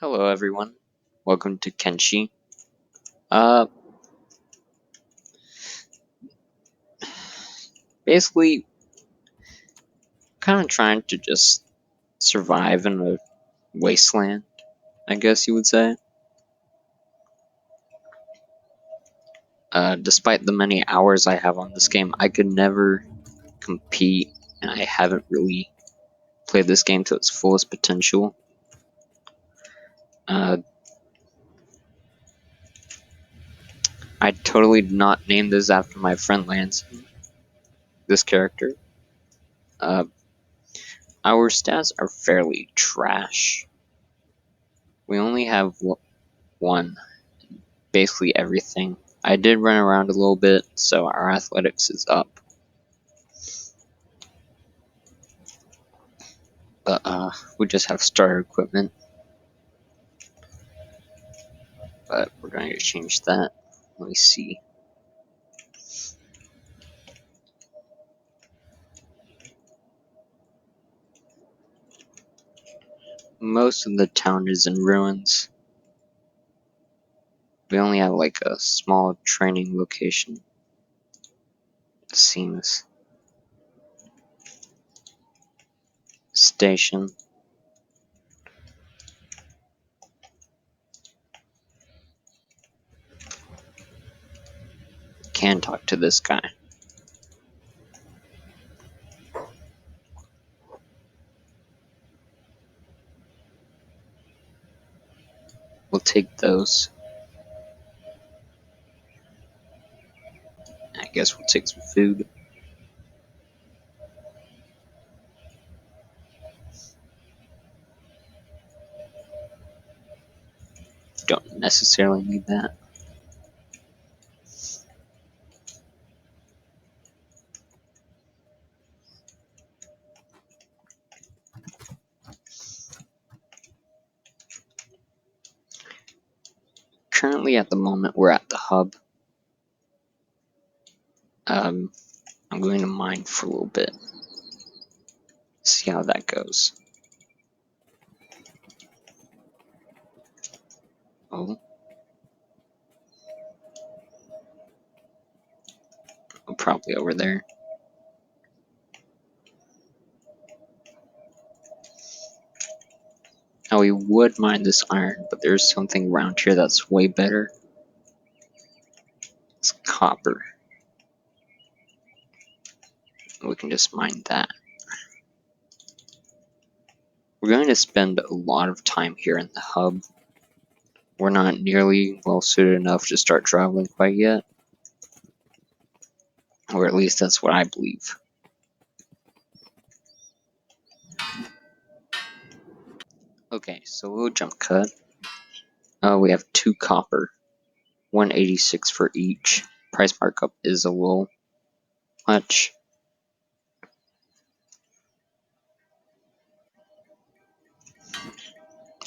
Hello everyone, welcome to Kenshi. Uh, Basically, kind of trying to just survive in a wasteland, I guess you would say. Despite the many hours I have on this game, I could never compete, and I haven't really played this game to its fullest potential. Uh, I totally did not name this after my friend Lansing, this character. Uh, our stats are fairly trash. We only have one. Basically everything. I did run around a little bit, so our athletics is up. But we just have starter equipment. But we're going to change that. Let me see. Most of the town is in ruins. We only have like a small training location. It seems. Station. Can talk to this guy. We'll take those. I guess we'll take some food. Don't necessarily need that. Currently, at the moment, we're at the hub. I'm going to mine for a little bit. See how that goes. Oh. Probably over there. Now we would mine this iron, but there's something around here that's way better. It's copper. We can just mine that. We're going to spend a lot of time here in the hub. We're not nearly well suited enough to start traveling quite yet. Or at least that's what I believe. Okay, so we'll jump cut. We have 2 copper. 186 for each. Price markup is a little much.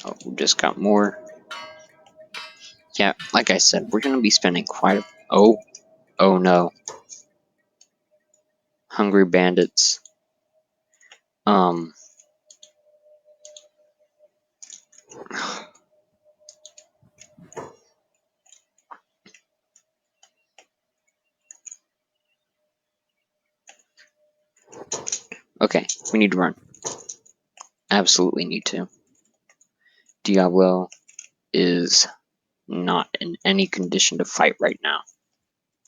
Oh, we just got more. Yeah, like I said, we're going to be spending quite a... Oh no. Hungry bandits. Okay, we need to run. Absolutely need to. Diablo is not in any condition to fight right now.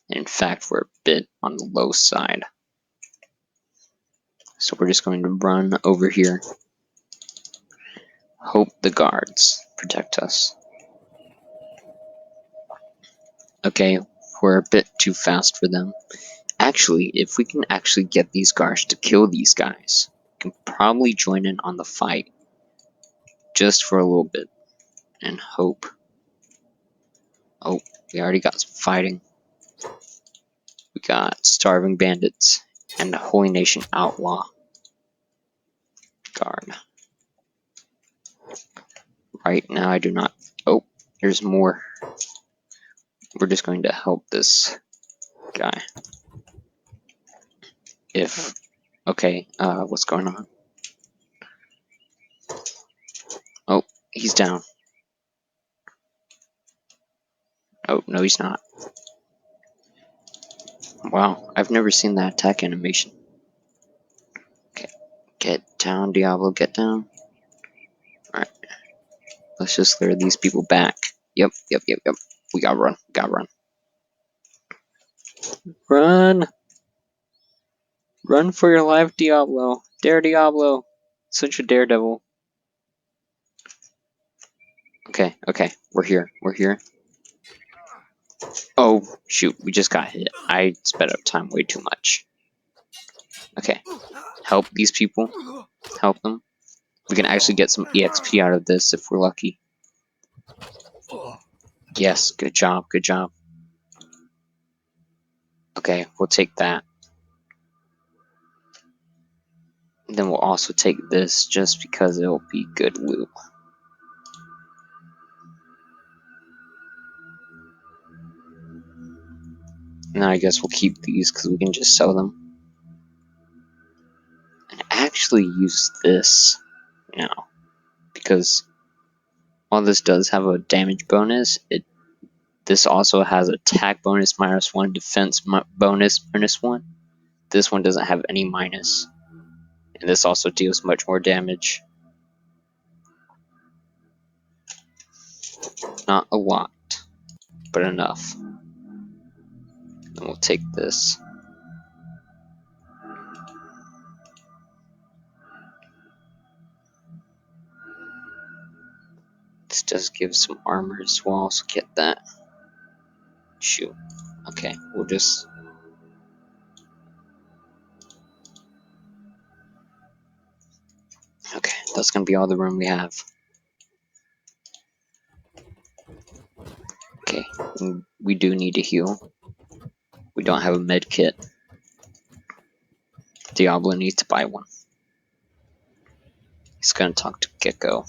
In fact, we're a bit on the low side. So we're just going to run over here. Hope the guards protect us. Okay, we're a bit too fast for them. Actually, if we can actually get these guards to kill these guys, we can probably join in on the fight. Just for a little bit. And hope. Oh, we already got some fighting. We got starving bandits and the Holy Nation outlaw guard. Right now I do not... Oh, there's more. We're just going to help this guy. Okay, what's going on? Oh, he's down. Oh, no, he's not. Wow, I've never seen that attack animation. Okay, get down, Diablo, get down. Alright, let's just lure these people back. Yep. We gotta run. Run! Run for your life, Diablo. Dare Diablo. Such a daredevil. Okay, we're here. Oh, shoot, we just got hit. I sped up time way too much. Okay, help these people. Help them. We can actually get some EXP out of this if we're lucky. Yes, good job. Okay, we'll take that. And then we'll also take this just because it'll be good loot. And then I guess we'll keep these because we can just sell them. And actually use this now. Because while this does have a damage bonus, this also has attack bonus -1, defense bonus -1. This one doesn't have any minus. And this also deals much more damage. Not a lot, but enough. And we'll take this. This does give some armor as well, so get that. Shoot. Okay, we'll just... Okay, that's gonna be all the room we have. Okay, we do need to heal. We don't have a med kit. Diablo needs to buy one. He's gonna talk to Gecko.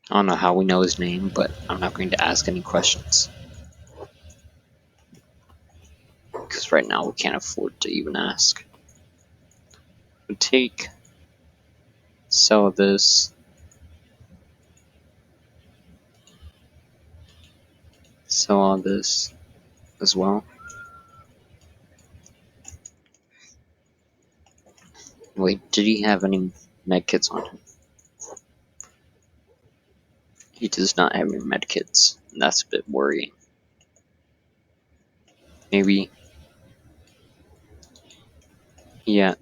I don't know how we know his name, but I'm not going to ask any questions. Because right now we can't afford to even ask. We'll take... Sell this. Sell all this as well. Wait, did he have any medkits on him? He does not have any medkits. And that's a bit worrying. Maybe... Yeah,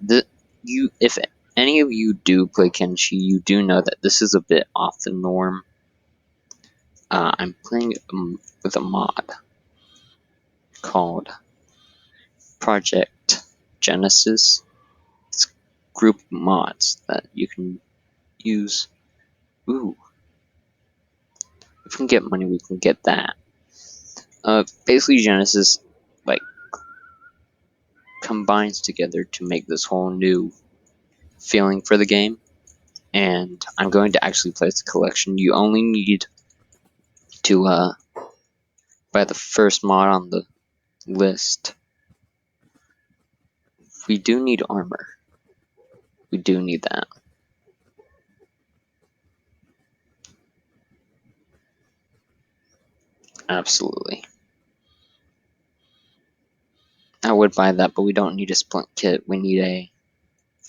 if any of you do play Kenshi, you do know that this is a bit off the norm. I'm playing with a mod called Project Genesis. It's a group of mods that you can use. Ooh. If we can get money, we can get that. Basically Genesis, like, combines together to make this whole new feeling for the game. And I'm going to actually place the collection. You only need to, buy the first mod on the list. We do need armor. We do need that. Absolutely. I would buy that, but we don't need a splint kit. We need a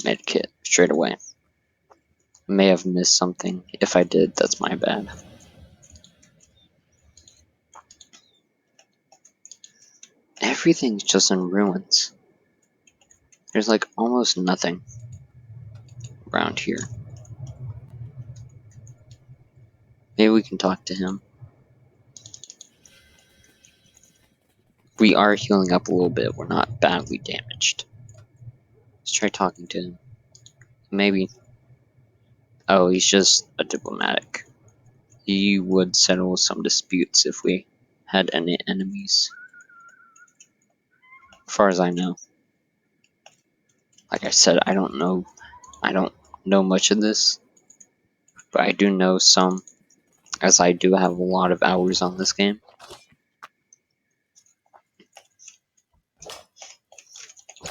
med kit straight away. I may have missed something. If I did, that's my bad. Everything's just in ruins. There's like almost nothing around here. Maybe we can talk to him. We are healing up a little bit. We're not badly damaged. Let's try talking to him. Maybe. Oh, he's just a diplomatic. He would settle some disputes if we had any enemies. As far as I know. Like I said, I don't know much of this. But I do know some, as I do have a lot of hours on this game.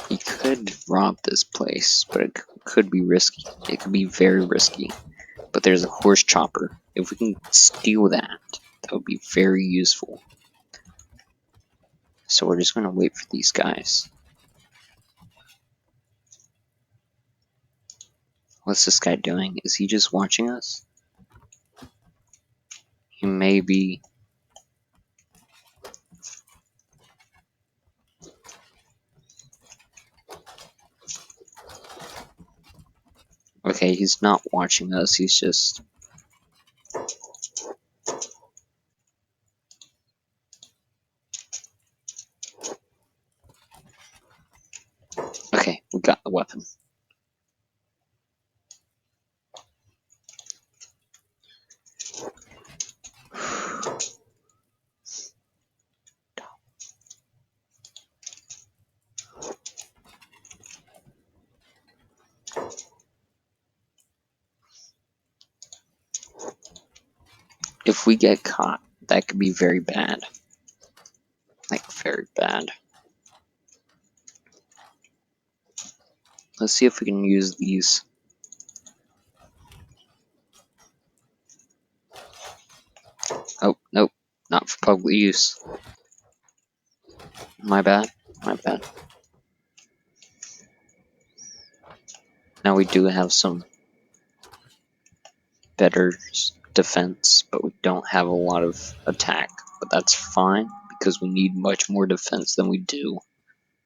He could rob this place, but it could be risky. It could be very risky. But there's a horse chopper. If we can steal that, that would be very useful. So we're just gonna wait for these guys. What's this guy doing? Is he just watching us? He may be. Okay, he's not watching us, he's just... Okay, we got the weapon. If we get caught, that could be very bad. Like, very bad. Let's see if we can use these. Oh, nope. Not for public use. My bad. My bad. Now we do have some better defense, but we don't have a lot of attack. But that's fine, because we need much more defense than we do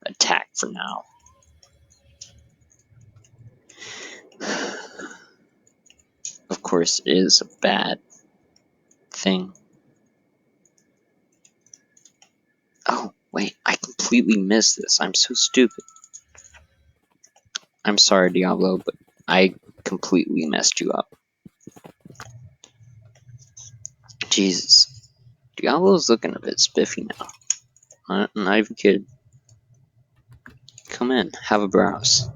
attack for now. Of course, it is a bad thing. Oh, wait, I completely missed this. I'm so stupid. I'm sorry, Diablo, but I completely messed you up. Jesus. Diablo's looking a bit spiffy now. Not even kidding. Come in, have a browse.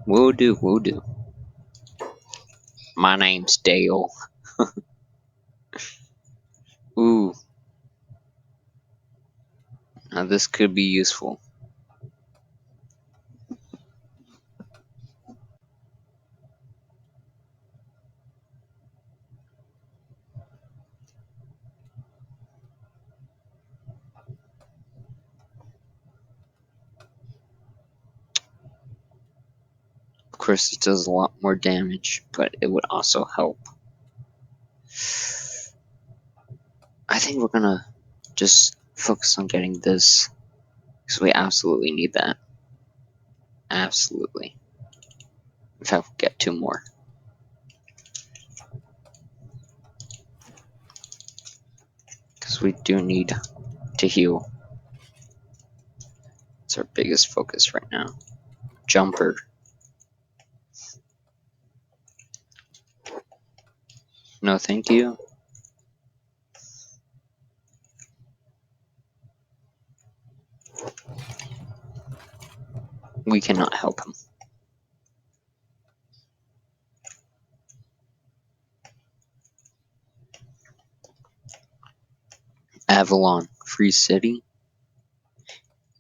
Will do, will do. My name's Dale. Ooh. Now this could be useful. Of course, it does a lot more damage, but it would also help. I think we're gonna just focus on getting this, because we absolutely need that. Absolutely. In fact, we'll get 2 more. Because we do need to heal. It's our biggest focus right now. Jumper. No, thank you. We cannot help him. Avalon, free city.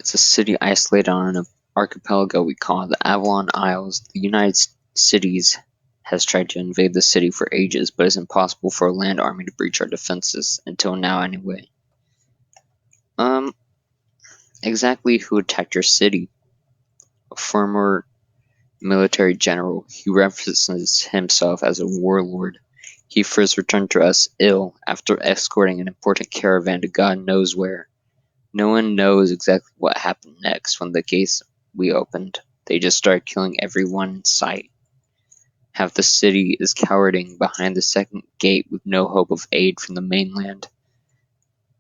It's a city isolated on an archipelago we call the Avalon Isles. The United Cities has tried to invade the city for ages, but it's impossible for a land army to breach our defenses, until now anyway. Exactly who attacked your city? A former military general. He references himself as a warlord. He first returned to us ill after escorting an important caravan to God knows where. No one knows exactly what happened next when the gates we opened. They just started killing everyone in sight. Half the city is cowering behind the second gate with no hope of aid from the mainland.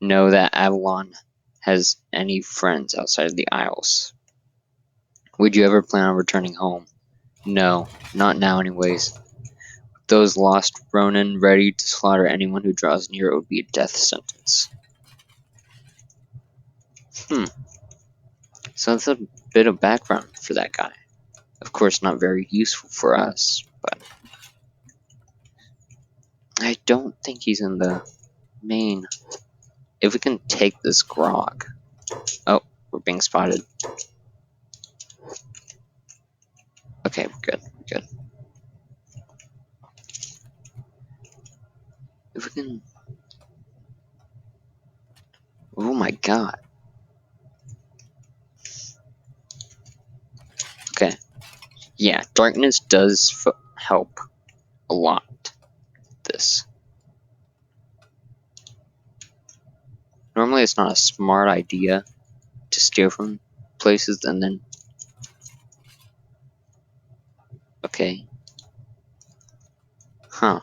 Know that Avalon has any friends outside of the Isles. Would you ever plan on returning home? No, not now anyways. Those lost Ronin ready to slaughter anyone who draws near, it would be a death sentence. So that's a bit of background for that guy. Of course, not very useful for us, but I don't think he's in the main. If we can take this grog. Oh, we're being spotted. Okay, we're good. We're good. If we can. Oh my god. Yeah, darkness does help a lot. This. Normally it's not a smart idea to steal from places and then... Okay. Huh.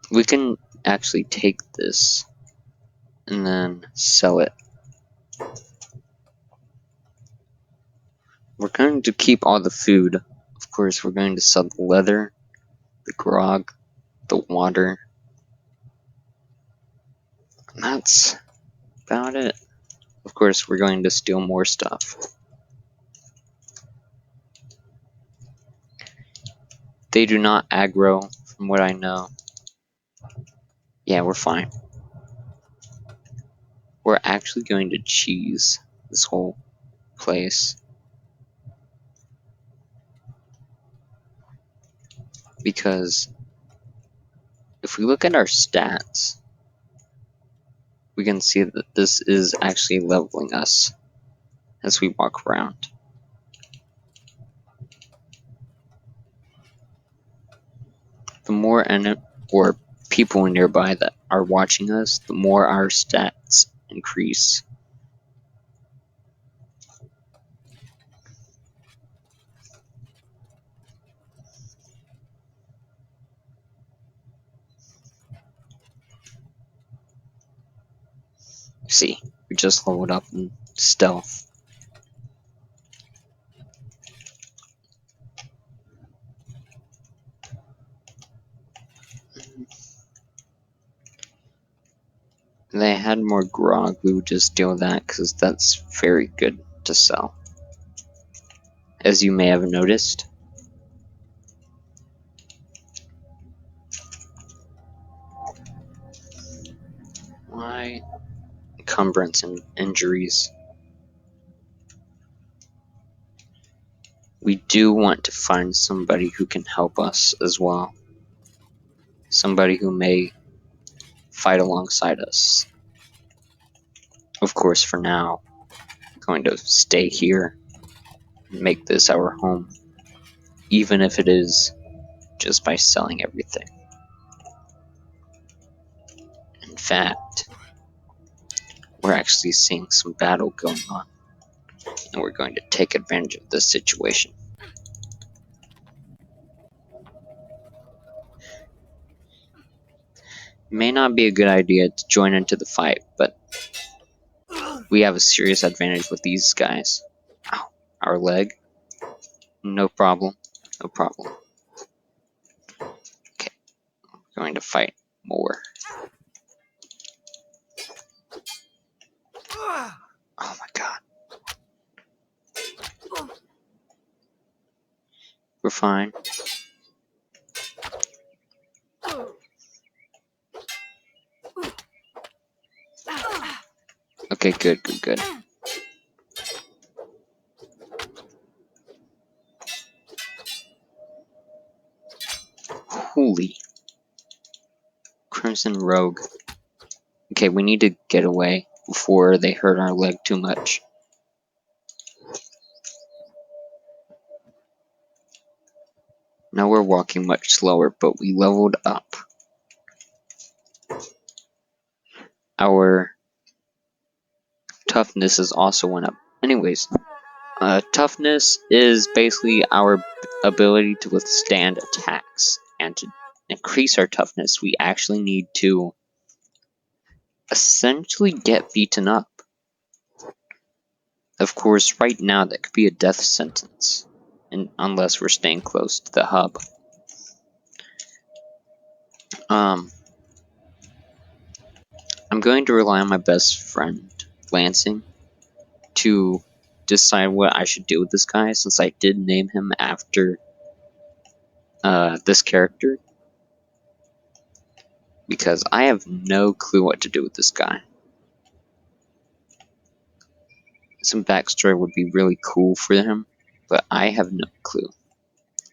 We can actually take this and then sell it. We're going to keep all the food. Of course, we're going to sell the leather, the grog, the water. And that's about it. Of course, we're going to steal more stuff. They do not aggro, from what I know. Yeah, we're fine. We're actually going to cheese this whole place. Because if we look at our stats, we can see that this is actually leveling us as we walk around. The more or people nearby that are watching us, the more our stats increase. See, we just leveled up in stealth. If they had more grog, we would just deal with that because that's very good to sell. As you may have noticed. Why? Encumbrance and injuries. We do want to find somebody who can help us as well. Somebody who may fight alongside us. Of course, for now, I'm going to stay here and make this our home. Even if it is just by selling everything. In fact, we're actually seeing some battle going on. And we're going to take advantage of this situation. It may not be a good idea to join into the fight, but we have a serious advantage with these guys. Ow, our leg. No problem. No problem. Okay, we're going to fight more. Oh my god. We're fine. Okay, good, good, good. Holy. Crimson Rogue. Okay, we need to get away before they hurt our leg too much. Now we're walking much slower, but we leveled up. Our toughness is also went up. Anyways, toughness is basically our ability to withstand attacks. And to increase our toughness, we actually need to essentially get beaten up. Of course, right now that could be a death sentence, unless we're staying close to the hub. I'm going to rely on my best friend, Lansing, to decide what I should do with this guy, since I did name him after this character. Because I have no clue what to do with this guy. Some backstory would be really cool for him, but I have no clue.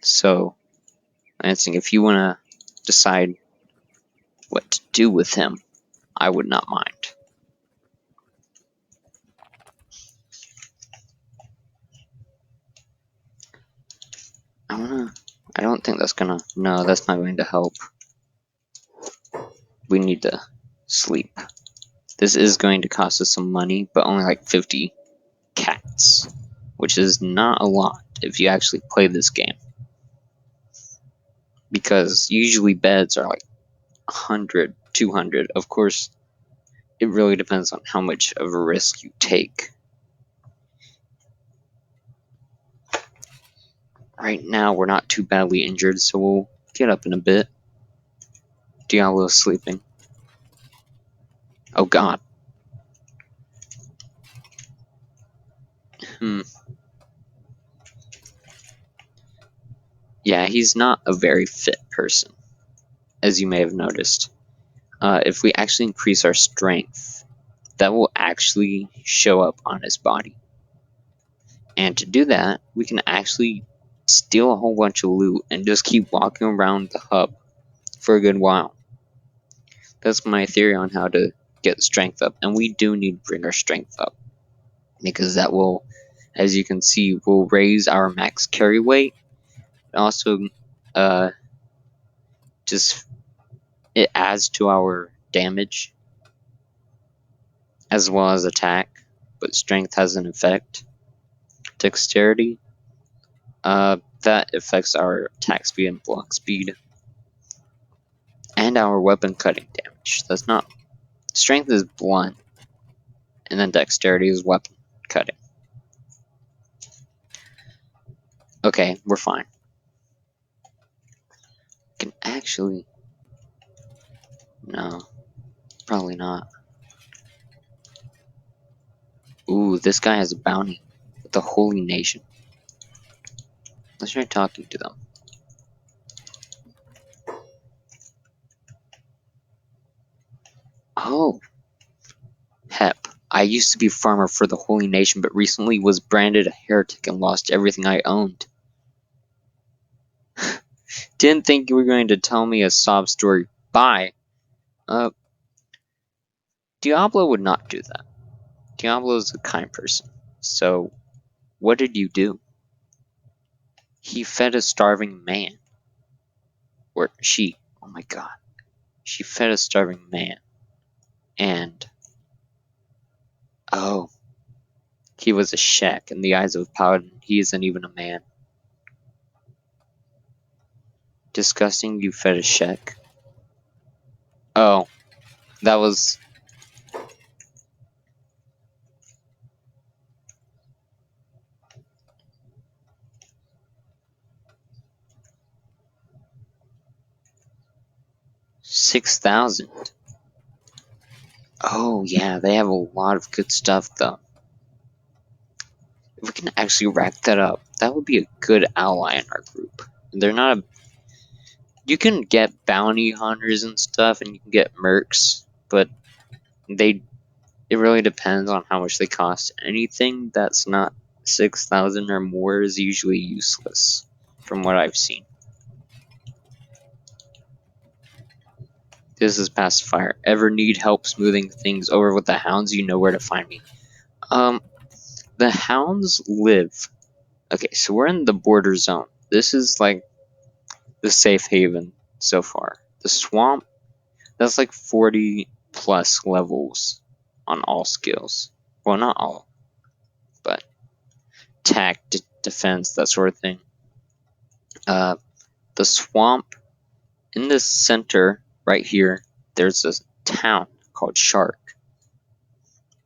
So, Lansing, if you want to decide what to do with him, I would not mind. I don't think that's gonna. No, that's not going to help. We need to sleep. This is going to cost us some money, but only like 50 cats, which is not a lot if you actually play this game. Because usually beds are like 100, 200. Of course, it really depends on how much of a risk you take. Right now, we're not too badly injured, so we'll get up in a bit. Diablo's sleeping. Oh god. Yeah, he's not a very fit person, as you may have noticed. If we actually increase our strength, that will actually show up on his body. And to do that, we can actually steal a whole bunch of loot and just keep walking around the hub for a good while. That's my theory on how to get strength up, and we do need to bring our strength up, because that will, as you can see, will raise our max carry weight. Also, just it adds to our damage as well as attack, but strength has an effect. Dexterity, that affects our attack speed and block speed, and our weapon cutting damage. That's not. Strength is blunt, and then dexterity is weapon cutting. Okay, we're fine. Can actually. No, probably not. Ooh, this guy has a bounty with the Holy Nation. Let's try talking to them. Oh, Hep. I used to be a farmer for the Holy Nation, but recently was branded a heretic and lost everything I owned. Didn't think you were going to tell me a sob story. Bye. Diablo would not do that. Diablo is a kind person. So, what did you do? He fed a starving man. Or she. Oh my god. She fed a starving man. And. Oh. He was a sheik in the eyes of a paladin. He isn't even a man. Disgusting, you fed a sheik. Oh. That was. $6,000. Oh, yeah, they have a lot of good stuff, though. If we can actually rack that up, that would be a good ally in our group. They're not a. You can get bounty hunters and stuff, and you can get mercs, but it really depends on how much they cost. Anything that's not 6,000 or more is usually useless, from what I've seen. This is Pacifier. Ever need help smoothing things over with the hounds? You know where to find me. The hounds live. Okay, so we're in the border zone. This is like the safe haven so far. The swamp, that's like 40 plus levels on all skills. Well, not all, but attack, defense, that sort of thing. The swamp, in the center right here, there's a town called Shark,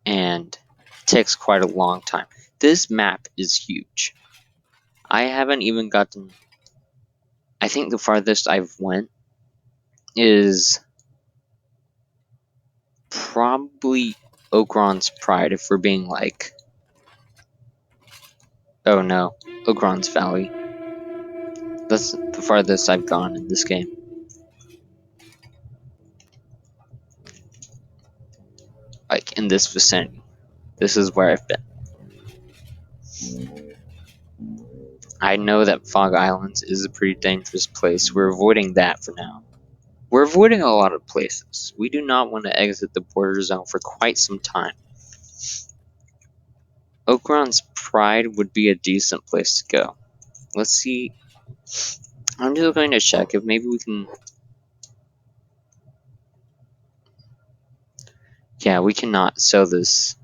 and it takes quite a long time. This map is huge. I haven't even gotten. I think the farthest I've went is probably Ogron's Pride, if we're being like. Oh no, Ogron's Valley. That's the farthest I've gone in this game. Like, in this vicinity. This is where I've been. I know that Fog Islands is a pretty dangerous place. We're avoiding that for now. We're avoiding a lot of places. We do not want to exit the border zone for quite some time. Ogron's Pride would be a decent place to go. Let's see. I'm just going to check if maybe we can... Yeah, we cannot sell this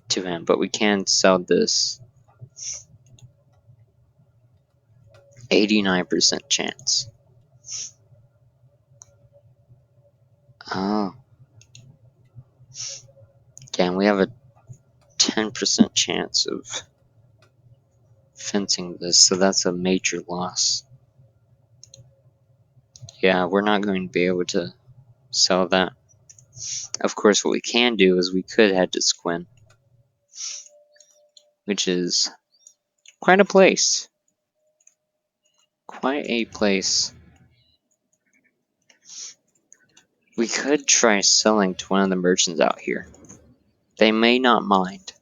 to him, but we can sell this 89% chance. Oh. Yeah, and we have a 10% chance of fencing this, so that's a major loss. Yeah, we're not going to be able to sell that. Of course, what we can do is we could head to Squin, which is quite a place. Quite a place. We could try selling to one of the merchants out here. They may not mind.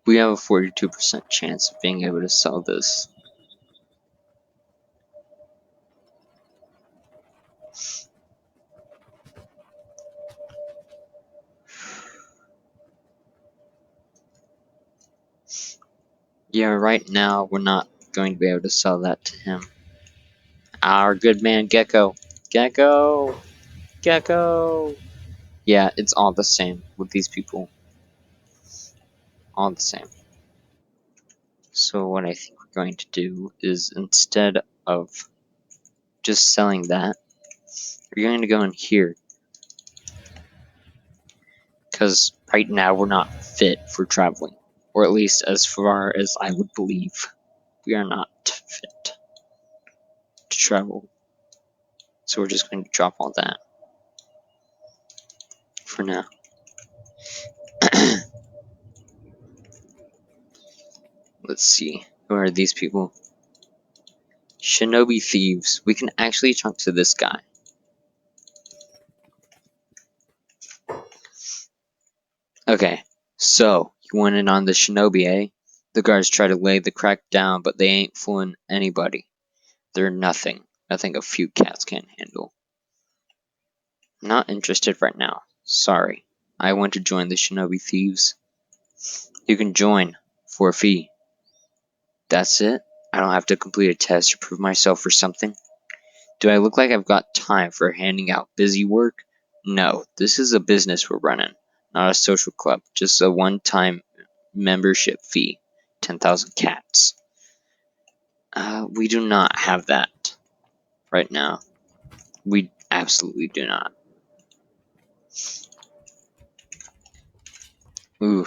We have a 42% chance of being able to sell this. Yeah, right now we're not going to be able to sell that to him. Our good man Gecko. Gecko! Gecko! Yeah, it's all the same with these people. All the same. So what I think we're going to do is instead of just selling that, we're going to go in here. Because right now we're not fit for traveling. Or at least as far as I would believe. We are not fit to travel. So we're just going to drop all that. For now. Let's see. Who are these people? Shinobi thieves. We can actually talk to this guy. Okay. So, you went in on the shinobi, eh? The guards try to lay the crack down, but they ain't fooling anybody. They're nothing. Nothing a few cats can't handle. Not interested right now. Sorry. I want to join the shinobi thieves. You can join. For a fee. That's it? I don't have to complete a test to prove myself or something? Do I look like I've got time for handing out busy work? No, this is a business we're running, not a social club, just a one-time membership fee. 10,000 cats. We do not have that right now. We absolutely do not. Ooh.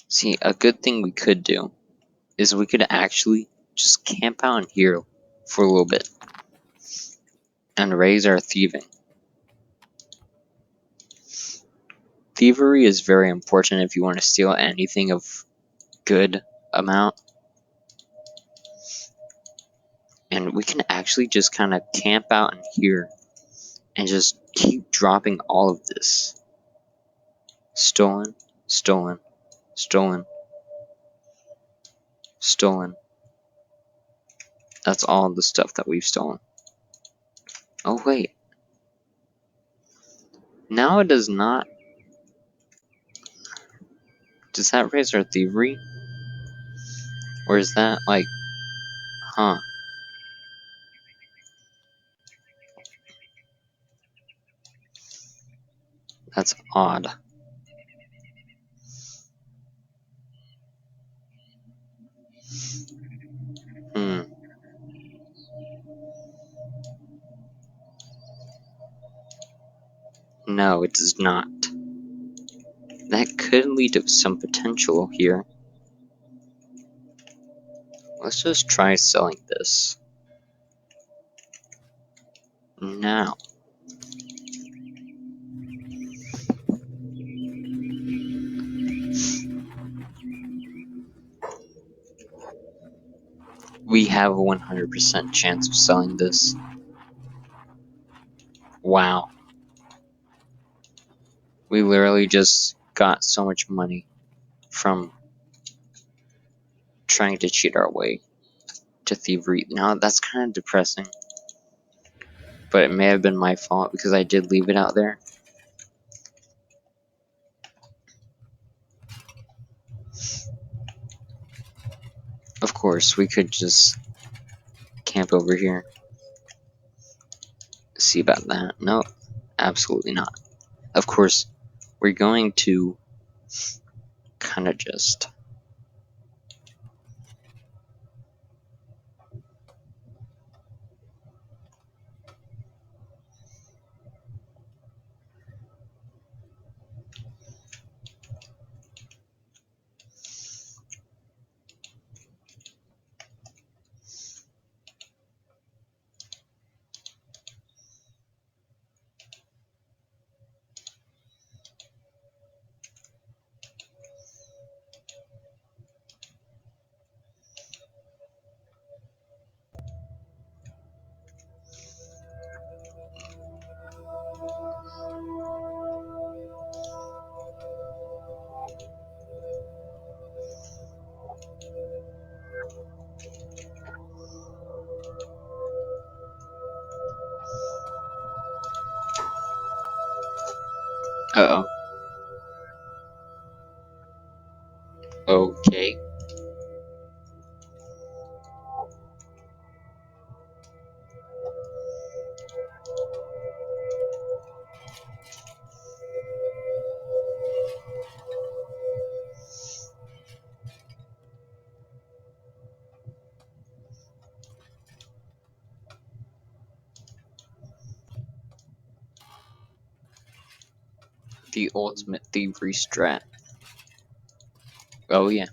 See, a good thing we could do is we could actually just camp out in here for a little bit and raise our thieving. Thievery is very important if you want to steal anything of good amount. And we can actually just kind of camp out in here and just keep dropping all of this. Stolen, stolen, stolen, stolen. That's all the stuff that we've stolen. Oh wait. Now it does not. Does that raise our thievery? Or is that like... Huh. That's odd. Hmm. No, it does not. That could lead to some potential here. Let's just try selling this. Now. We have a 100% chance of selling this. Wow. We literally just got so much money from trying to cheat our way to thievery. Now, that's kind of depressing. but it may have been my fault because I did leave it out there. Of course, we could just camp over here. See about that. No, absolutely not. Of course, we're going to kind of just... Uh-oh. Okay. The ultimate thievery strat. Oh yeah.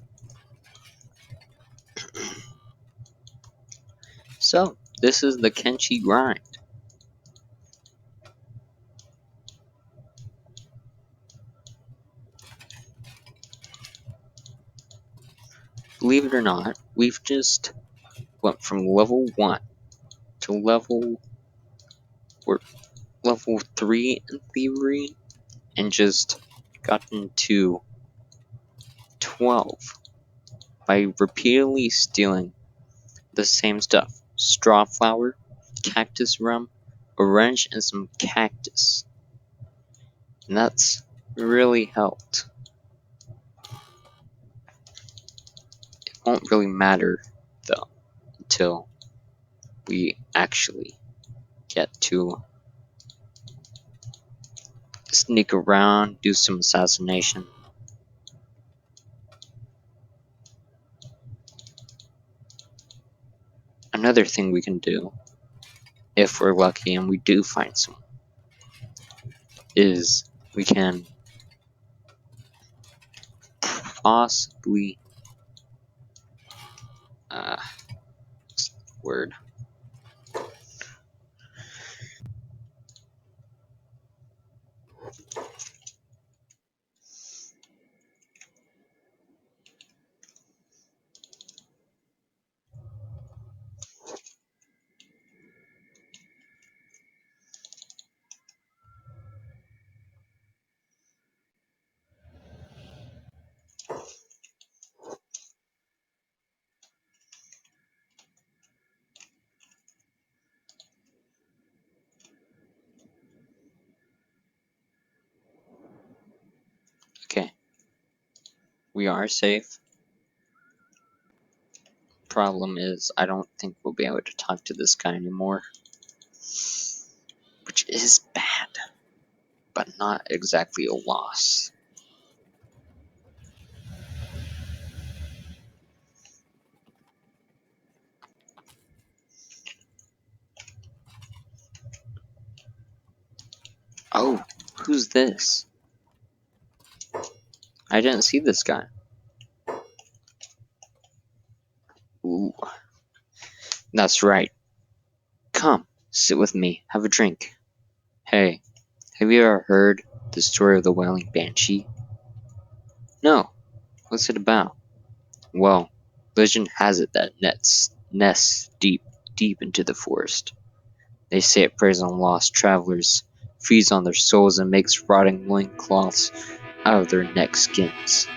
So, this is the Kenshi grind. Believe it or not, we've just went from level 1 to level 3 in thievery and just gotten to 12 by repeatedly stealing the same stuff. Straw flower, cactus rum, orange, and some cactus. And that's really helped. It won't really matter though until we actually get to sneak around, do some assassination. Another thing we can do, if we're lucky and we do find someone, is we can possibly word. Okay, we are safe. Problem is, I don't think we'll be able to talk to this guy anymore, which is bad, but not exactly a loss. Oh, who's this? I didn't see this guy. Ooh, that's right. Come, sit with me, have a drink. Hey, have you ever heard the story of the Wailing Banshee? No, what's it about? Well, legend has it that nests deep into the forest. They say it preys on lost travelers, feeds on their souls, and makes rotting loincloths out of their neck skins.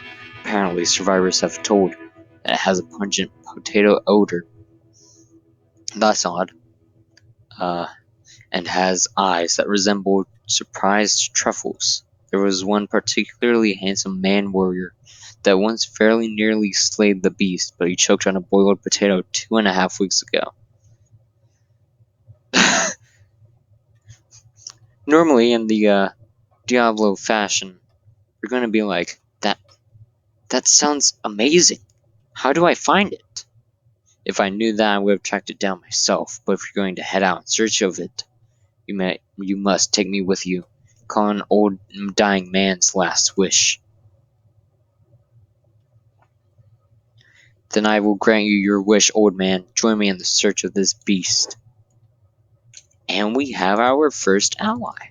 Apparently, survivors have told that it has a pungent potato odor. That's odd. Uh, and has eyes that resemble surprised truffles. There was one particularly handsome man-warrior that once fairly nearly slayed the beast, but he choked on a boiled potato 2.5 weeks ago. Normally, in the Diablo fashion, you're going to be like, that sounds amazing. How do I find it? If I knew that, I would have tracked it down myself, but if you're going to head out in search of it, you must take me with you. Call an old dying man's last wish. Then I will grant you your wish, old man. Join me in the search of this beast. And we have our first ally.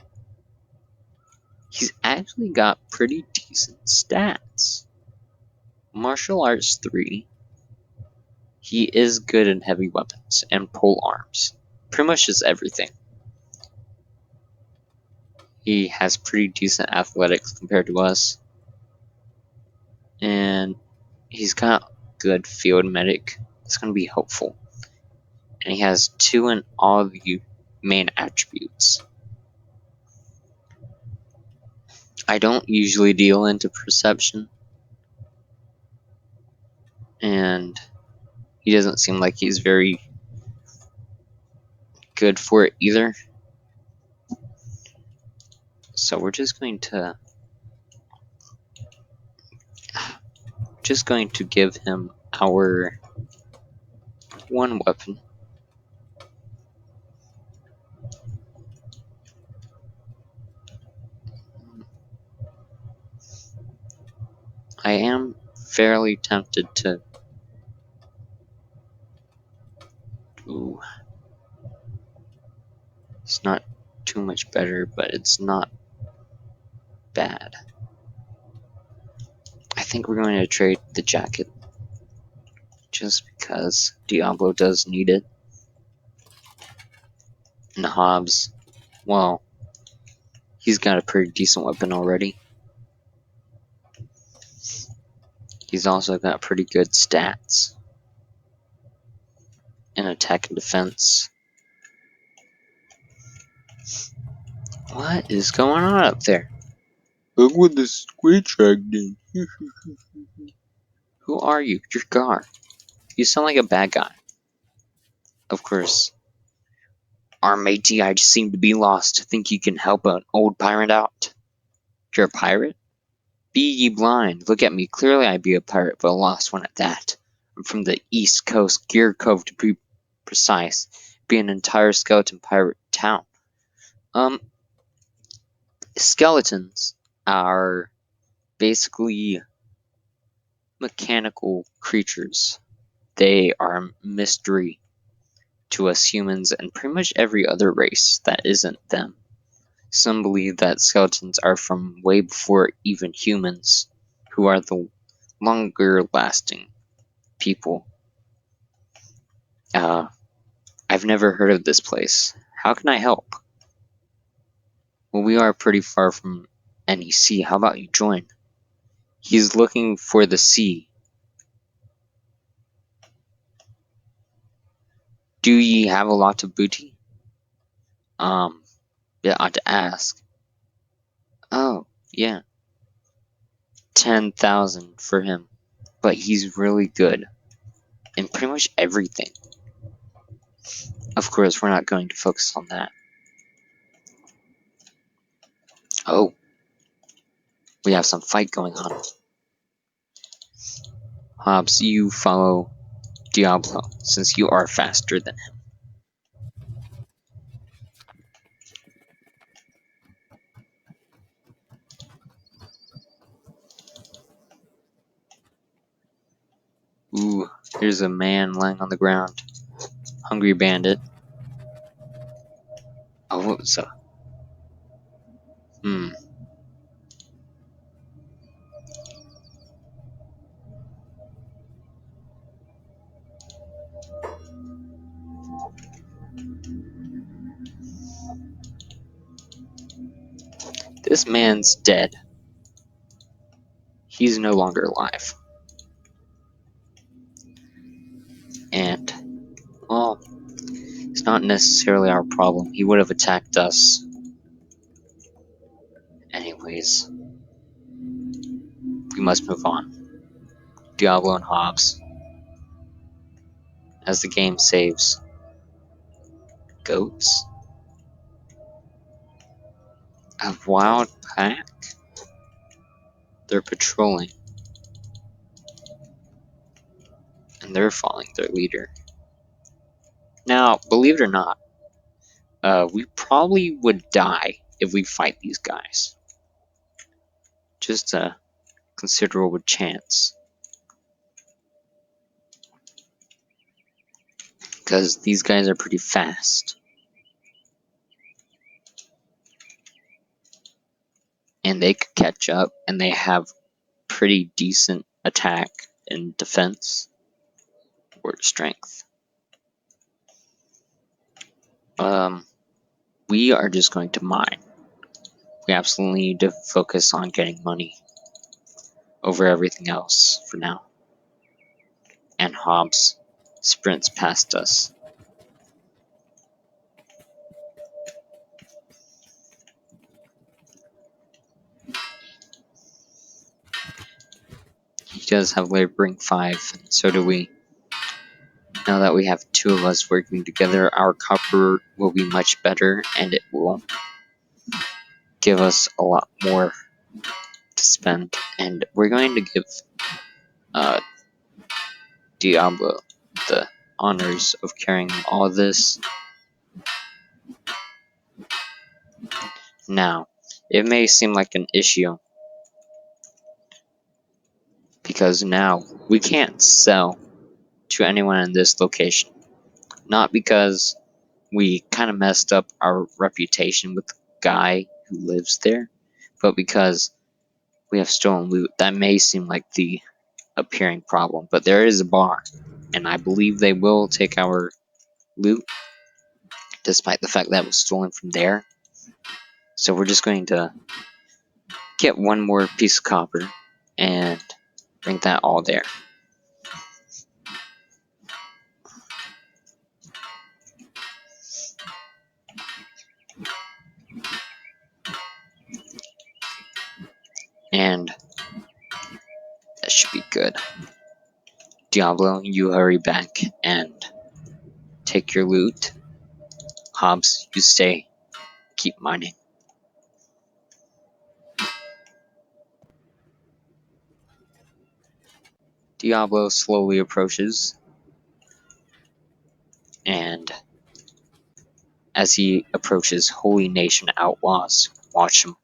He's actually got pretty decent stats. Martial Arts 3. He is good in heavy weapons and pole arms. Pretty much just everything. He has pretty decent athletics compared to us. And he's got good field medic. It's going to be helpful. And he has 2 in all the main attributes. I don't usually deal into perception. And he doesn't seem like he's very good for it either. So we're just going to give him our one weapon. I am fairly tempted to. Ooh. It's not too much better, but it's not bad. I think we're going to trade the jacket. Just because Diablo does need it. And Hobbs, well, he's got a pretty decent weapon already. He's also got pretty good stats in attack and defense. What is going on up there? Look what the squid shark did. Who are you? You're Gar. You sound like a bad guy. Of course. Our matey, I just seem to be lost. Think you can help an old pirate out? You're a pirate? Be ye blind. Look at me. Clearly I be a pirate, but a lost one at that. I'm from the East Coast, Gear Cove to be precise. Be an entire skeleton pirate town. Skeletons are basically mechanical creatures. They are a mystery to us humans and pretty much every other race that isn't them. Some believe that skeletons are from way before even humans, who are the longer lasting people. I've never heard of this place. How can I help? Well, we are pretty far from any sea. How about you join? He's looking for the sea. Do ye have a lot of booty? Yeah, I ought to ask. Oh, yeah. 10,000 for him. But he's really good in pretty much everything. Of course, we're not going to focus on that. Oh, we have some fight going on. Hobbs, you follow Diablo, since you are faster than him. Ooh, here's a man lying on the ground. Hungry bandit. Oh, what was that? This man's dead. He's no longer alive. And, well, it's not necessarily our problem. He would have attacked us. Anyways, we must move on. Diablo and Hobbs. As the game saves. Goats? A wild pack? They're patrolling. And they're following their leader. Now, believe it or not, we probably would die if we fight these guys. Just a considerable chance. Because these guys are pretty fast. And they could catch up, and they have pretty decent attack and defense. Or strength. We are just going to mine. We absolutely need to focus on getting money over everything else for now. And Hobbs sprints past us. He does have laboring 5, and so do we. Now that we have 2 of us working together, our copper will be much better, and it will give us a lot more to spend. And we're going to give Diablo the honors of carrying all this. Now, it may seem like an issue, because now we can't sell to anyone in this location. Not because we kind of messed up our reputation with the guy who lives there, but because we have stolen loot. That may seem like the appearing problem, but there is a bar, and I believe they will take our loot, despite the fact that it was stolen from there. So we're just going to get one more piece of copper and bring that all there. And that should be good. Diablo, you hurry back and take your loot. Hobbs, you stay. Keep mining. Diablo slowly approaches, and as he approaches, Holy Nation outlaws watch him.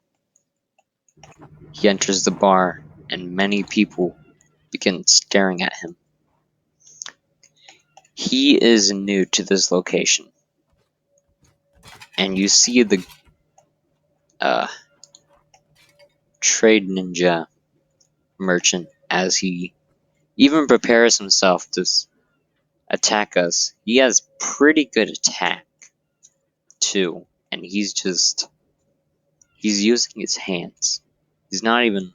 He enters the bar, and many people begin staring at him. He is new to this location, and you see the trade ninja merchant as he even prepares himself to attack us. He has pretty good attack too, and he's using his hands. He's not even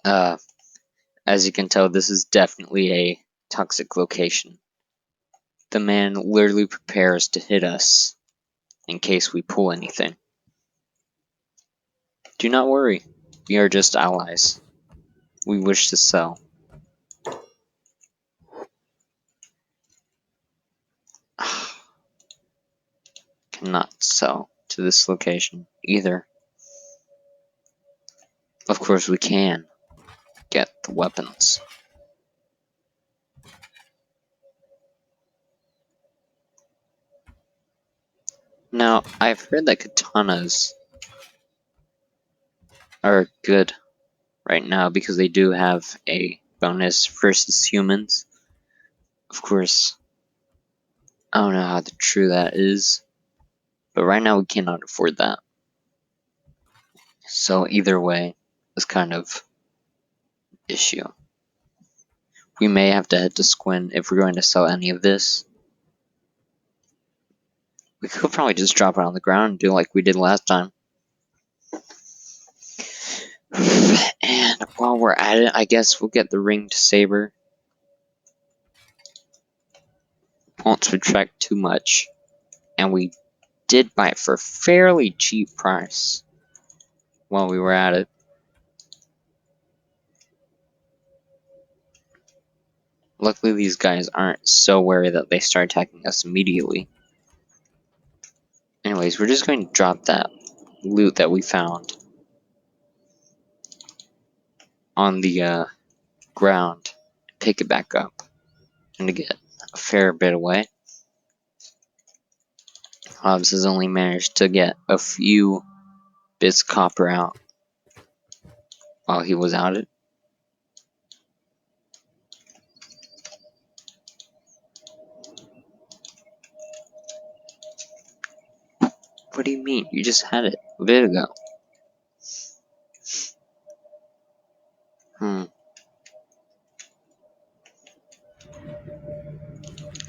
as you can tell, this is definitely a toxic location. The man literally prepares to hit us in case we pull anything. Do not worry, we are just allies. We wish to sell. Cannot sell to this location either. Of course we can get the weapons. Now, I've heard that katanas are good right now because they do have a bonus versus humans. Of course, I don't know how true that is, but right now we cannot afford that. So either way, it's kind of issue. We may have to head to Squin if we're going to sell any of this. We could probably just drop it on the ground and do like we did last time. And while we're at it, I guess we'll get the ringed saber. won't subtract too much, and we did buy it for a fairly cheap price while we were at it. Luckily, these guys aren't so wary that they start attacking us immediately. Anyways, we're just going to drop that loot that we found on the ground, pick it back up, and to get a fair bit away. Hobbs has only managed to get a few bits of copper out while he was out it. What do you mean? You just had it a bit ago.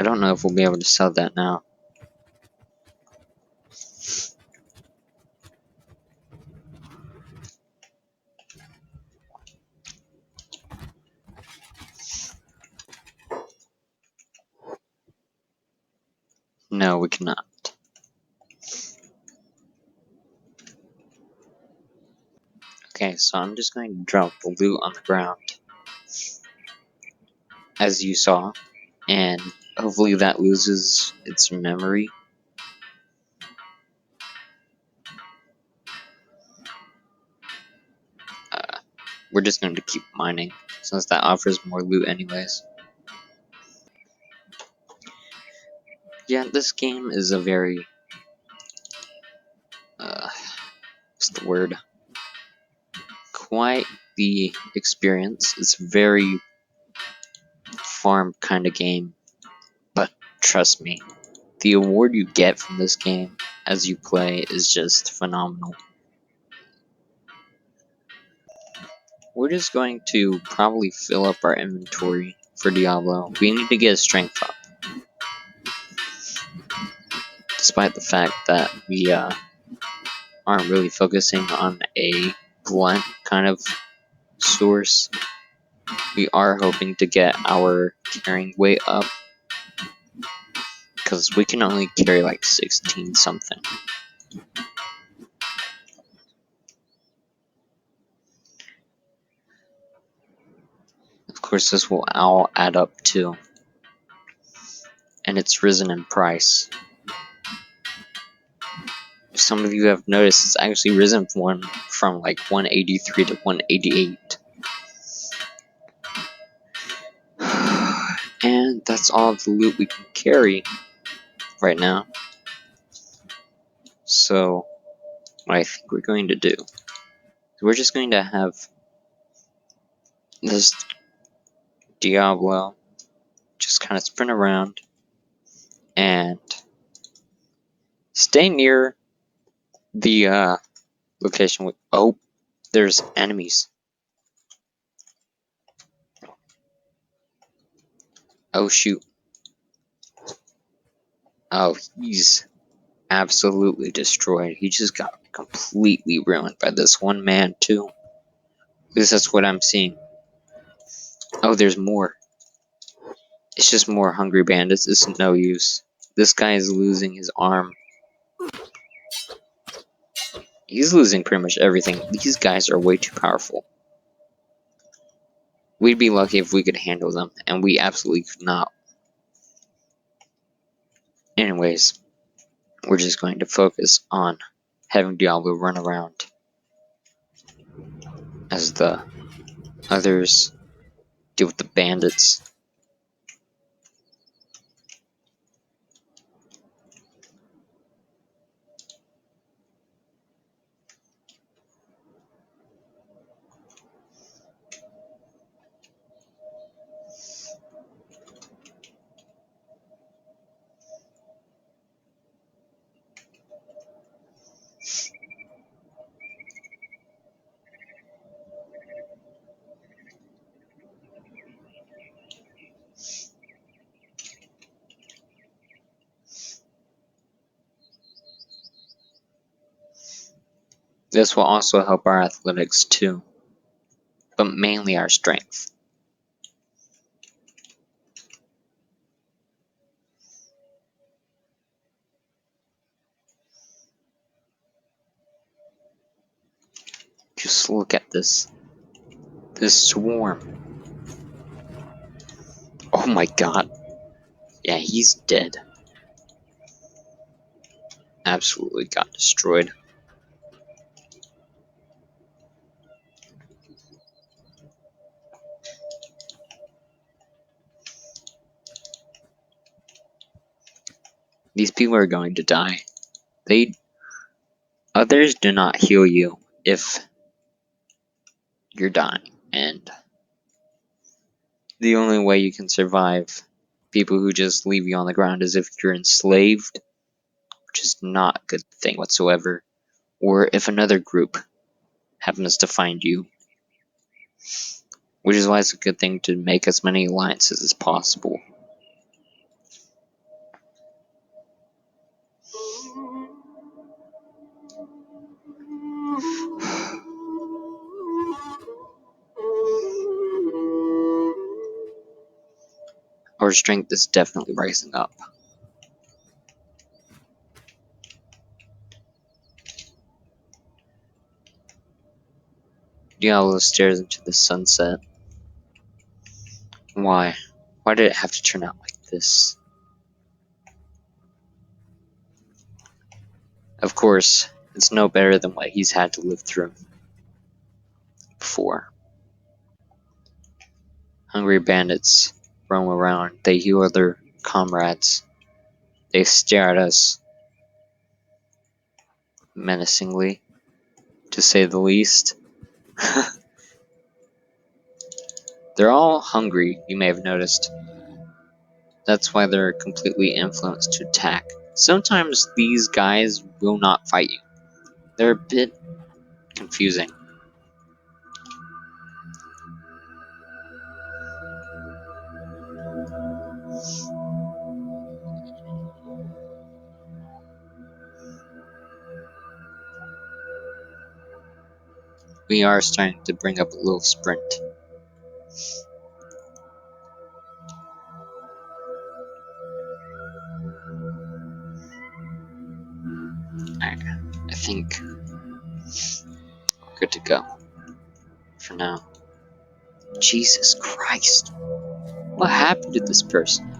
I don't know if we'll be able to sell that now. No, we cannot. Okay, so I'm just going to drop the loot on the ground, as you saw, and hopefully that loses its memory. We're just going to keep mining, since that offers more loot anyways. Yeah, this game is a very, what's the word? Quite the experience. It's very farm kind of game, but trust me, the award you get from this game as you play is just phenomenal. We're just going to probably fill up our inventory for Diablo. We need to get his strength up. Despite the fact that we aren't really focusing on a blunt kind of source, we are hoping to get our carrying weight up, because we can only carry like 16 something. Of course, this will all add up too, and it's risen in price. If some of you have noticed, it's actually risen from like 183 to 188. And that's all of the loot we can carry right now. So, what I think we're going to do, we're just going to have this Diablo just kind of sprint around and stay near the location with. Oh, there's enemies. Oh shoot. Oh, he's absolutely destroyed. He just got completely ruined by this one man too. At least that's what I'm seeing. Oh, there's more. It's just more hungry bandits. It's no use. This guy is losing his arm. He's losing pretty much everything. These guys are way too powerful. We'd be lucky if we could handle them, and we absolutely could not. Anyways, we're just going to focus on having Diablo run around as the others deal with the bandits. This will also help our athletics too, but mainly our strength. Just look at this. This swarm. Oh my god. Yeah, he's dead. Absolutely got destroyed. These people are going to die. Others do not heal you if you're dying, and the only way you can survive people who just leave you on the ground is if you're enslaved, which is not a good thing whatsoever, or if another group happens to find you, which is why it's a good thing to make as many alliances as possible. Our strength is definitely rising up. Diablo stares into the sunset. Why? Why did it have to turn out like this? Of course, it's no better than what he's had to live through before. Hungry bandits roam around. They heal other comrades. They stare at us menacingly, to say the least. They're all hungry, you may have noticed. That's why they're completely influenced to attack. Sometimes these guys will not fight you. They're a bit confusing. We are starting to bring up a little sprint. Alright, I think we're good to go for now. Jesus Christ. What happened to this person?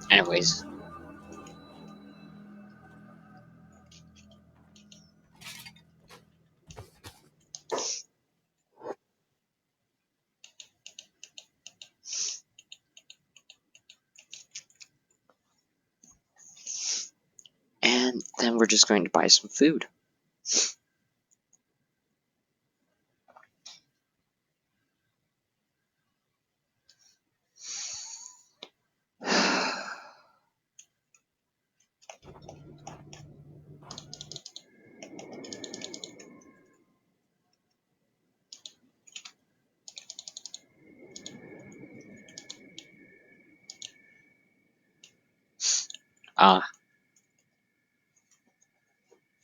Anyways. And then we're just going to buy some food.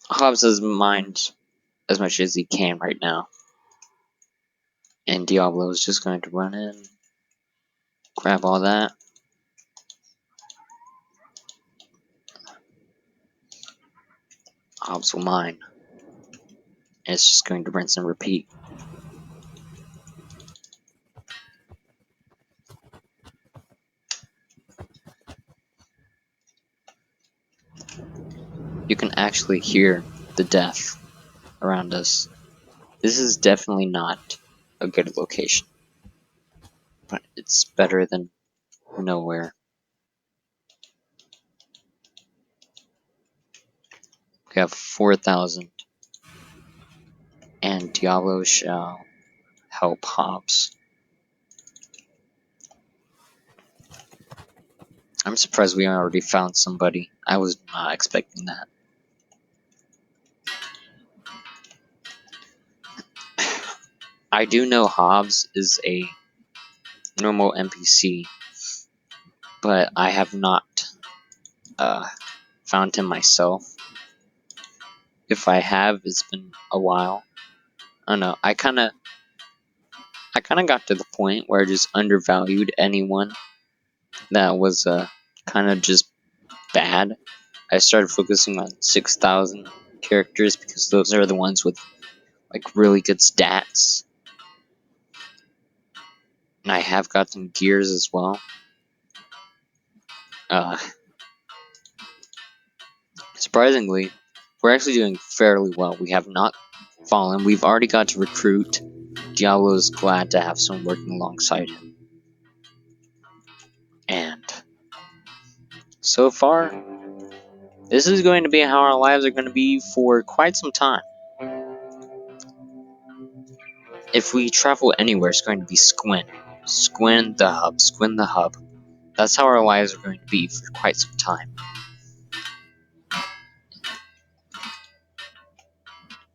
Hobbs has mined as much as he can right now. And Diablo is just going to run in, grab all that. Hobbs will mine. And it's just going to rinse and repeat. You can actually hear the death around us. This is definitely not a good location. But it's better than nowhere. We have 4,000. And Diablo shall help Hobbs. I'm surprised we already found somebody. I was not expecting that. I do know Hobbs is a normal NPC, but I have not found him myself. If I have, it's been a while. I don't know. I kind of got to the point where I just undervalued anyone that was kind of just bad. I started focusing on 6,000 characters because those are the ones with like really good stats. And I have gotten gears as well. Surprisingly, we're actually doing fairly well. We have not fallen. We've already got to recruit. Diablo is glad to have someone working alongside him. And so far, this is going to be how our lives are going to be for quite some time. If we travel anywhere, it's going to be Squin. Squin the hub. Squin the hub. That's how our lives are going to be for quite some time.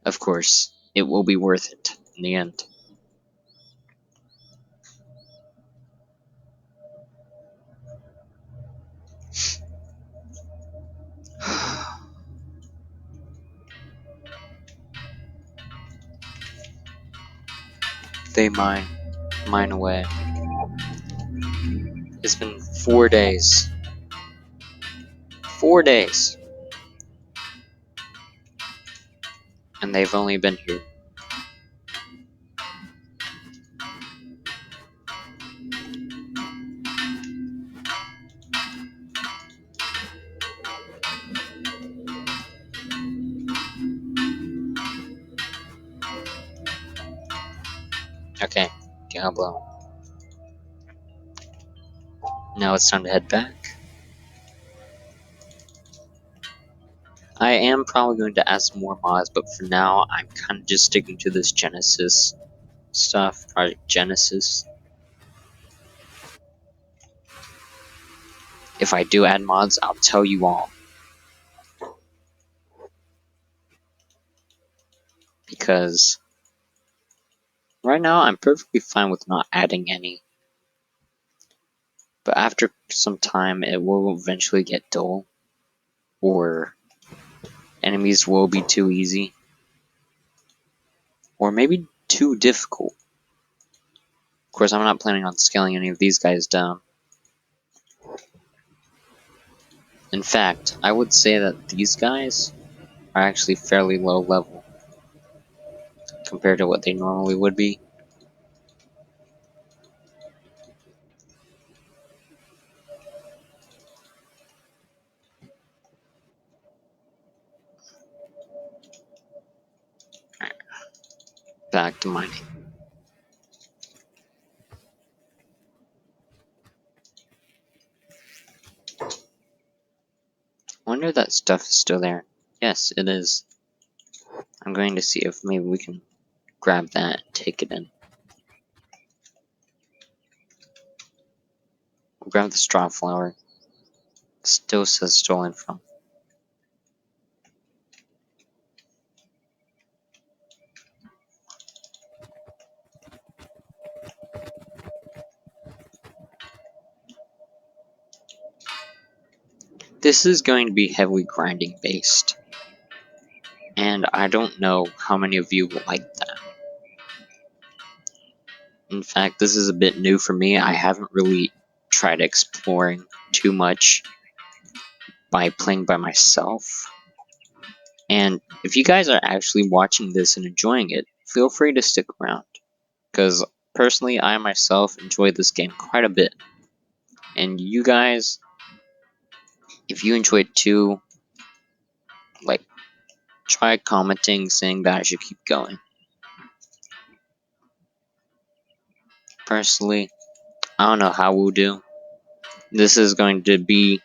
Of course, it will be worth it in the end. They mine away. It's been 4 days. 4 days. And they've only been here. Okay, Diablo. Now it's time to head back. I am probably going to add some more mods, but for now, I'm kind of just sticking to this Genesis stuff. Project Genesis. If I do add mods, I'll tell you all. Because right now, I'm perfectly fine with not adding any. But after some time, it will eventually get dull. Or enemies will be too easy. Or maybe too difficult. Of course, I'm not planning on scaling any of these guys down. In fact, I would say that these guys are actually fairly low level compared to what they normally would be. Right, back to mining. I wonder if that stuff is still there. Yes, it is. I'm going to see if maybe we can grab that and take it in. We'll grab the straw flower. It still says stolen from. This is going to be heavily grinding based. And I don't know how many of you will like that. In fact, this is a bit new for me. I haven't really tried exploring too much by playing by myself. And if you guys are actually watching this and enjoying it, feel free to stick around. Because personally, I myself enjoy this game quite a bit. And you guys, if you enjoy it too, like, try commenting saying that I should keep going. Personally, I don't know how we'll do. This is going to be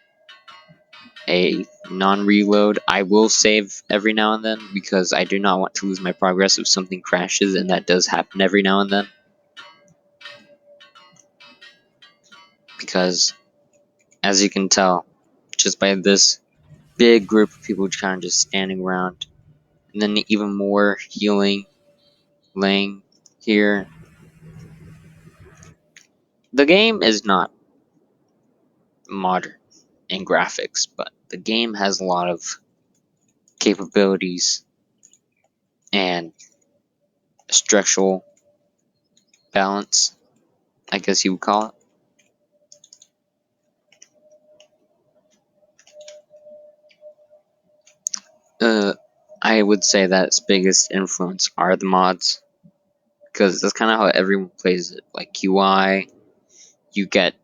a non-reload. I will save every now and then because I do not want to lose my progress if something crashes, and that does happen every now and then. Because, as you can tell, just by this big group of people kind of just standing around, and then even more healing, laying here. The game is not modern in graphics, but the game has a lot of capabilities and structural balance, I guess you would call it. I would say that its biggest influence are the mods, because that's kind of how everyone plays it. Like UI, you get,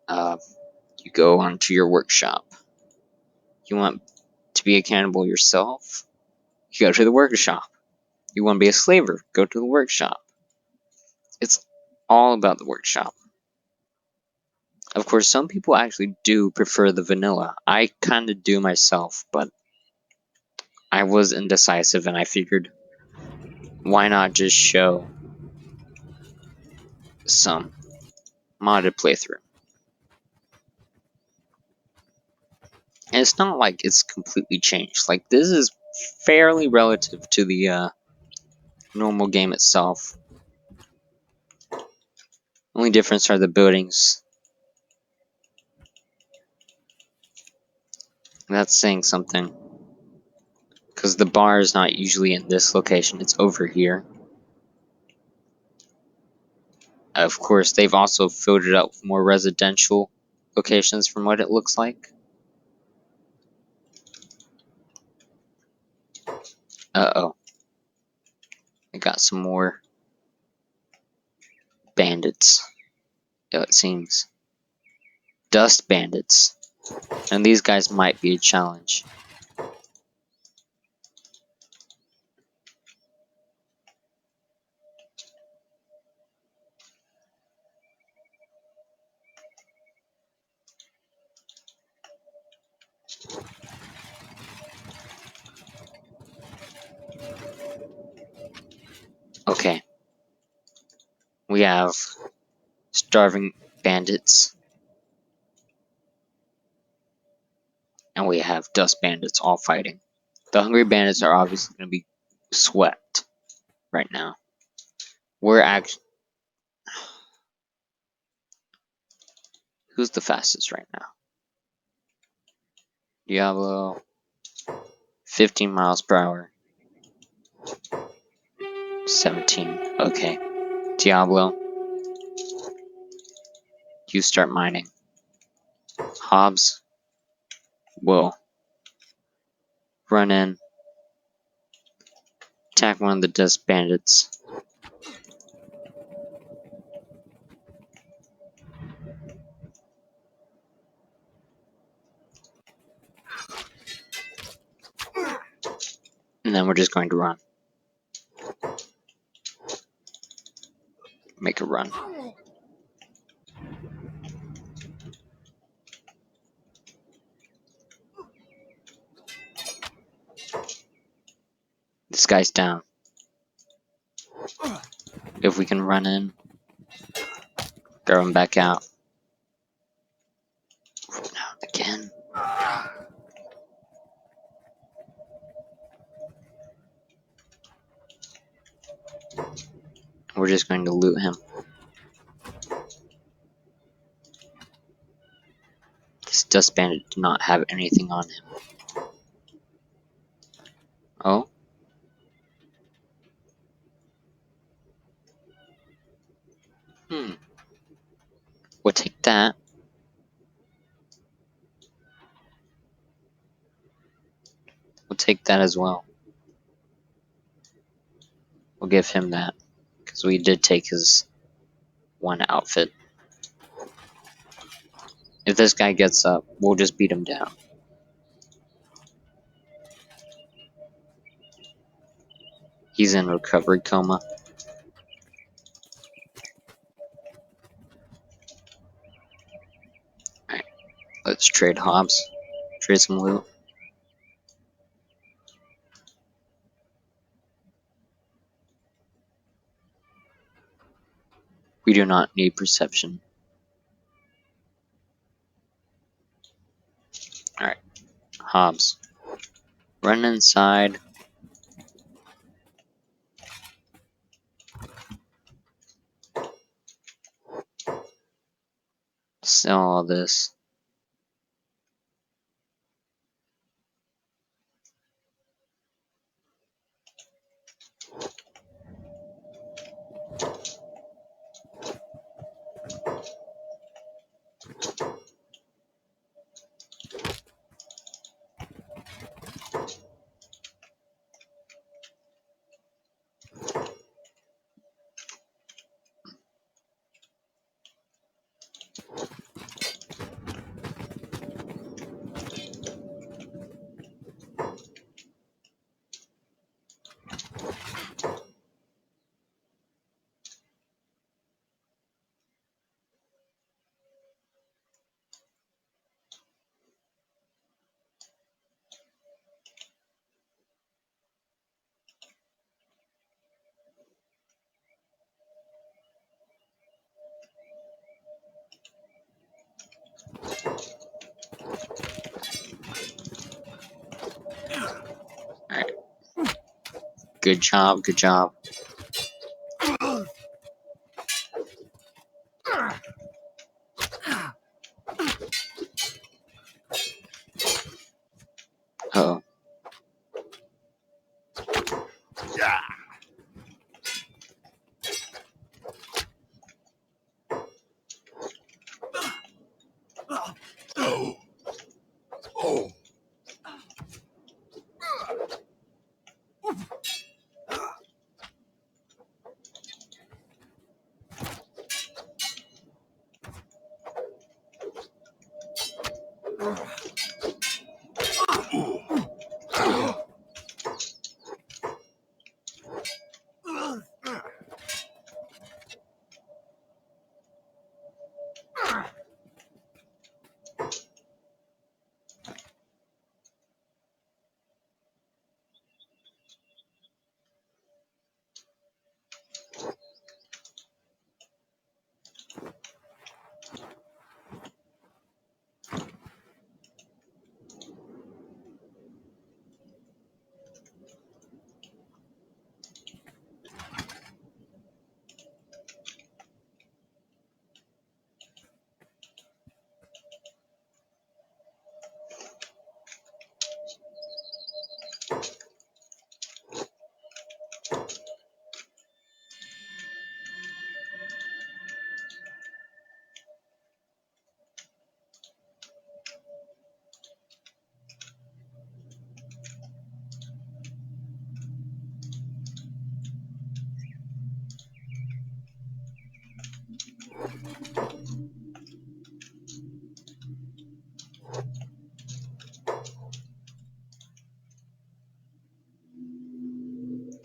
you go onto your workshop. You want to be a cannibal yourself? You go to the workshop. You want to be a slaver? Go to the workshop. It's all about the workshop. Of course, some people actually do prefer the vanilla. I kind of do myself, but I was indecisive and I figured, why not just show some modded playthrough? And it's not like it's completely changed. Like, this is fairly relative to the normal game itself. Only difference are the buildings. That's saying something, because the bar is not usually in this location, it's over here. Of course, they've also filled it up with more residential locations from what it looks like. Uh-oh. I got some more bandits. It seems. Dust bandits. And these guys might be a challenge. Okay. We have starving bandits. And we have dust bandits all fighting. The hungry bandits are obviously going to be swept right now. We're actually... Who's the fastest right now? Diablo. 15 miles per hour. 17. Okay. Diablo. You start mining. Hobbs will run in, attack one of the dust bandits. And then we're just going to run. Make a run. This guy's down. If we can run in, throw him back out. Again. We're just going to loot him. This dust bandit did not have anything on him. Oh? We'll take that. We'll take that as well. We'll give him that. Because we did take his one outfit. If this guy gets up, we'll just beat him down. He's in recovery coma. Alright, let's trade Hobbs. Trade some loot. We do not need perception. Alright, Hobbs. Run inside. Sell all this. Good job, good job. Uh-oh.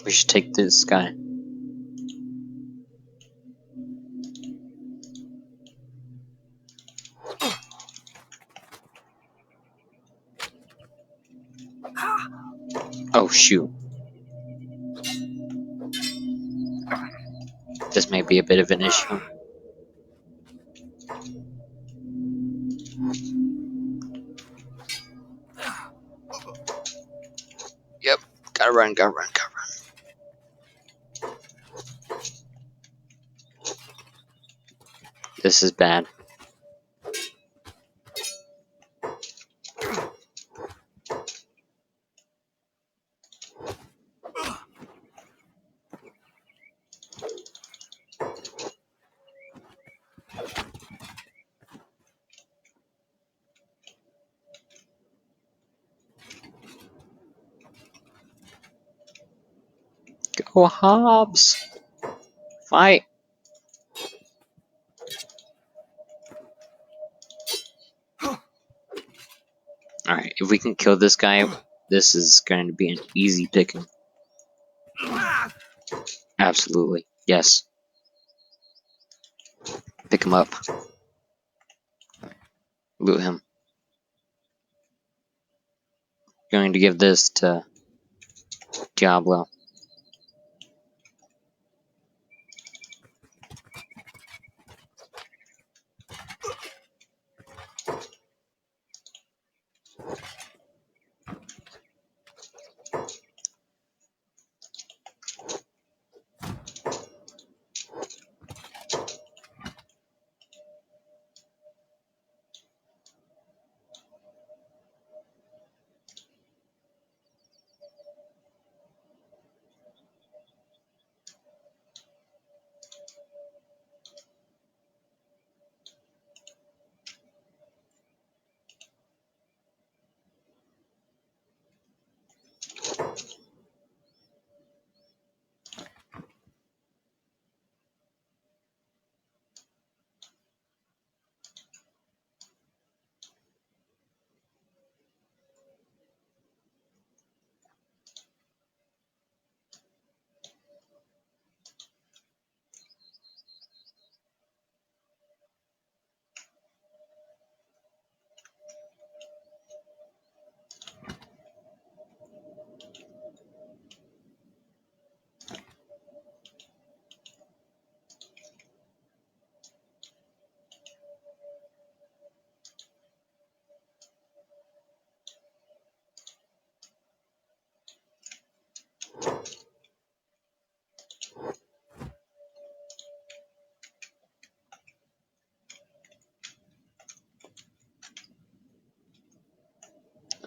We should take this guy. Oh, shoot. This may be a bit of an issue. Yep. Gotta run, gotta run, gotta run. This is bad. Go Hobbs! Fight! Alright, if we can kill this guy, this is going to be an easy picking. Absolutely. Yes. Pick him up. Loot him. Going to give this to Diablo.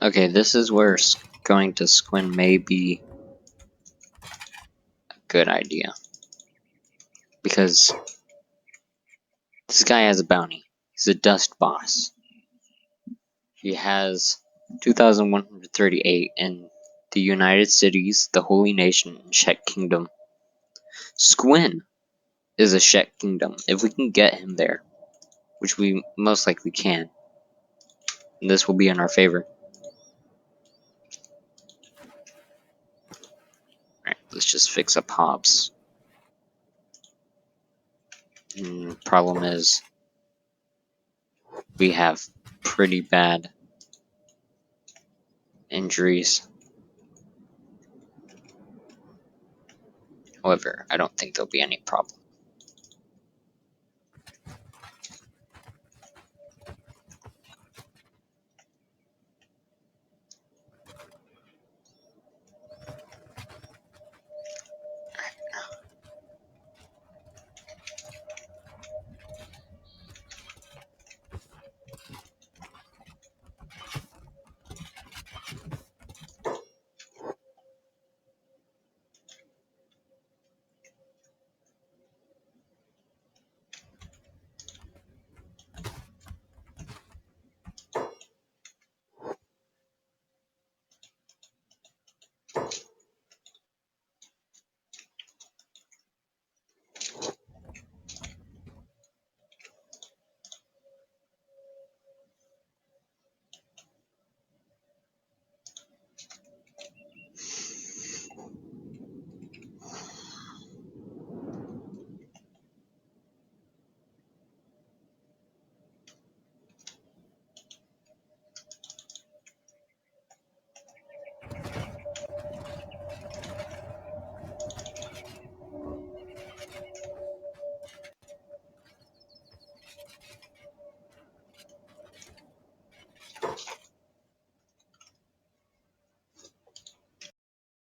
Okay, this is where going to Squin may be a good idea. Because this guy has a bounty. He's a dust boss. He has 2,138 in the United Cities, the Holy Nation, and Czech Kingdom. Squin is a Czech Kingdom. If we can get him there, which we most likely can, this will be in our favor. Alright, let's just fix up Hobbs. Problem is, we have pretty bad injuries. However, I don't think there'll be any problem.